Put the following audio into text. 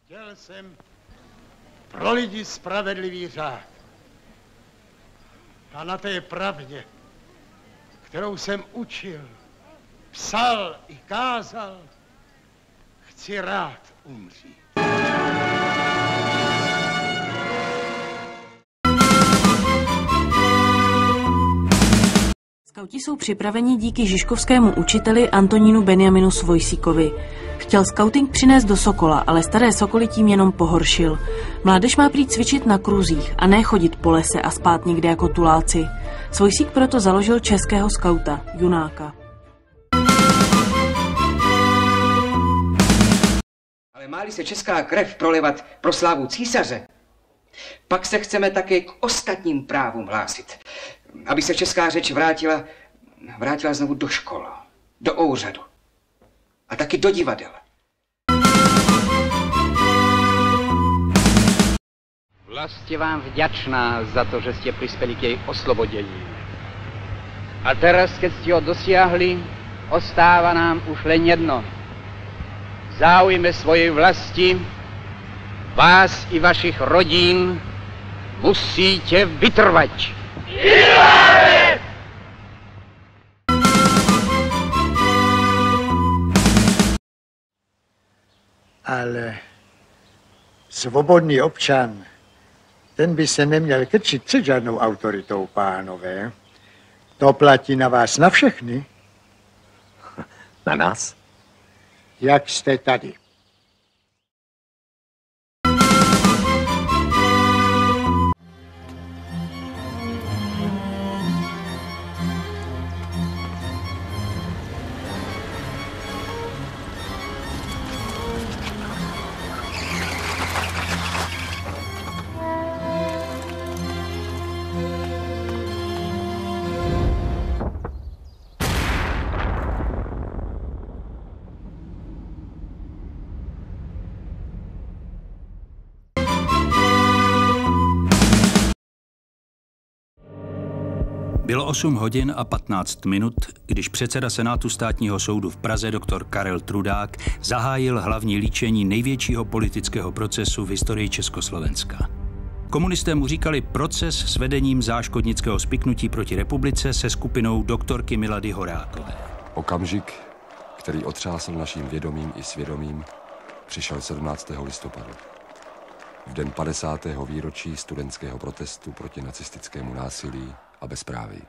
Chtěl jsem pro lidi spravedlivý řád. A na té pravdě, kterou jsem učil, psal i kázal, chci rád umřít. Skauti jsou připraveni díky žižkovskému učiteli Antonínu Benjaminu Svojsíkovi. Chtěl skauting přinést do Sokola, ale staré Sokoly tím jenom pohoršil. Mládež má prý cvičit na kruzích a ne chodit po lese a spát někde jako tuláci. Svojsík proto založil českého skauta, Junáka. Ale má-li se česká krev prolevat pro slávu císaře, pak se chceme také k ostatním právům hlásit. Aby se česká řeč vrátila znovu do škol, do úřadu a taky do divadel. Vlast je vám vďačná za to, že ste prispeli k jej oslobodení. A teraz, keď ste ho dosiahli, ostáva nám už len jedno. V záujme svojej vlasti, vás i vašich rodín musíte vytrvať. Ale svobodný občan, ten by se neměl krčit před žádnou autoritou, pánové. To platí na vás na všechny. Na nás? Jak jste tady? Bylo 8 hodin a 15 minut, když předseda Senátu státního soudu v Praze doktor Karel Trudák zahájil hlavní líčení největšího politického procesu v historii Československa. Komunisté mu říkali proces s vedením záškodnického spiknutí proti republice se skupinou doktorky Milady Horákové. Okamžik, který otřásl naším vědomím i svědomím, přišel 17. listopadu. V den 50. výročí studentského protestu proti nacistickému násilí a bezpráví.